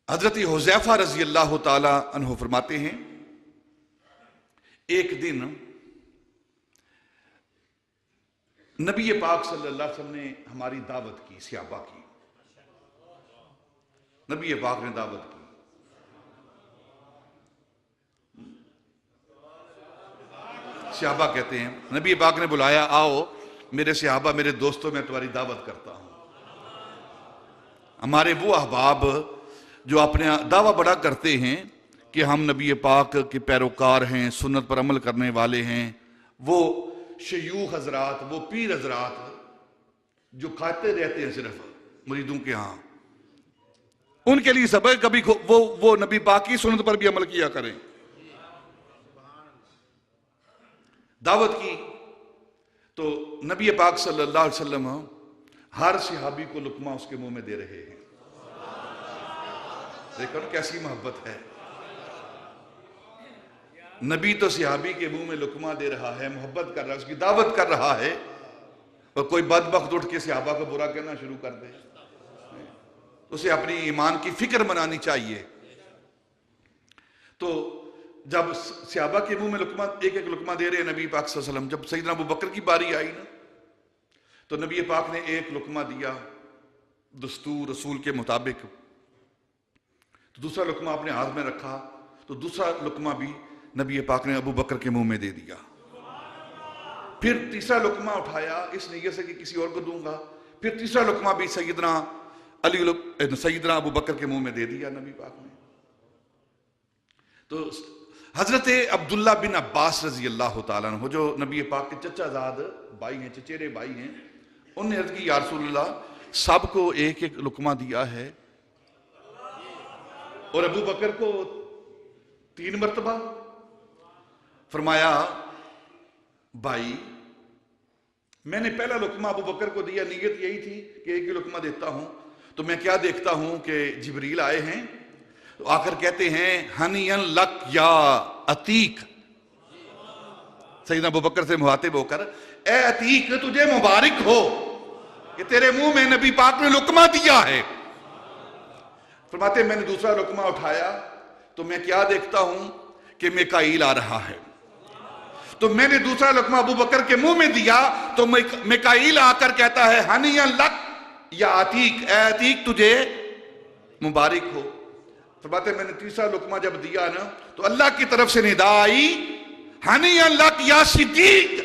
حضرت حذیفہ رضی اللہ تعالی عنہ فرماتے ہیں ایک دن نبی پاک صلی اللہ علیہ وسلم نے ہماری دعوت کی، صحابہ کی، نبی پاک نے دعوت کی۔ صحابہ کہتے ہیں نبی پاک نے بلایا، آؤ میرے صحابہ، میرے دوستوں، میں تمہاری دعوت کرتا ہوں۔ ہمارے وہ احباب جو اپنے دعویٰ بڑا کرتے ہیں کہ ہم نبی پاک کے پیروکار ہیں، سنت پر عمل کرنے والے ہیں، وہ شیوخ حضرات، وہ پیر حضرات جو کھاتے رہتے ہیں صرف مریدوں کے ہاں، ان کے لیے سبق کبھی وہ نبی پاک کی سنت پر بھی عمل کیا کریں۔ دعوت کی تو نبی پاک صلی اللہ علیہ وسلم ہر صحابی کو لقمہ اس کے منہ میں دے رہے ہیں۔ دیکھو کیسی محبت ہے، نبی تو صحابی کے منہ میں لقمہ دے رہا ہے، محبت کر رہا ہے، اس کی دعوت کر رہا ہے، اور کوئی بدبخت اٹھ کے صحابہ کو برا کہنا شروع کر دے، اسے اپنی ایمان کی فکر منانی چاہیے۔ تو جب صحابہ کے منہ میں لقمہ ایک ایک لقمہ دے رہے نبی پاک صلی اللہ علیہ وسلم، جب سیدنا ابو بکر کی باری آئی نا تو نبی پاک نے ایک لقمہ دیا دستور رسول کے مطابق، تو دوسرا لقمہ اپنے ہاتھ میں رکھا، تو دوسرا لقمہ بھی نبی پاک نے ابو بکر کے منہ میں دے دیا۔ پھر تیسرا لقمہ اٹھایا اس نیت سے کہ کسی اور کو دوں گا، پھر تیسرا لقمہ بھی سیدنا ابو بکر کے منہ میں دے دیا نبی پاک نے۔ تو حضرت عبداللہ بن عباس رضی اللہ تعالیٰ عنہ جو نبی پاک کے چچا زاد بھائی ہیں، چچیرے بھائی ہیں، انہوں نے عرض کی یا رسول اللہ سب کو ایک ایک لقمہ دیا ہے اور ابو بکر کو 3 مرتبہ؟ فرمایا بھائی میں نے پہلا لقمہ ابو بکر کو دیا، نیت یہی تھی کہ ایک ہی لقمہ دیتا ہوں، تو میں کیا دیکھتا ہوں کہ جبریل آئے ہیں، تو آ کر کہتے ہیں ہنین لک یا عتیق، سیدنا ابو بکر سے مخاطب ہو کر، اے عتیق تجھے مبارک ہو کہ تیرے منہ میں نبی پاک نے لقمہ دیا ہے۔ فرماتے ہیں میں نے دوسرا لقمہ اٹھایا تو میں کیا دیکھتا ہوں کہ میکائیل آ رہا ہے، تو میں نے دوسرا لقمہ ابو بکر کے منہ میں دیا تو میکائیل آ کر کہتا ہے ہنین لک یا عتیق، اے عتیق تجھے مبارک ہو۔ فرماتے ہیں میں نے تیسرا لقمہ جب دیا نا تو اللہ کی طرف سے ندا آئی ہنین لک یا صدیق،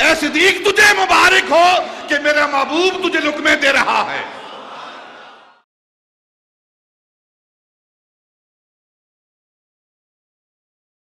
اے صدیق تجھے مبارک ہو کہ میرا محبوب تجھے لقمے دے رہا ہے۔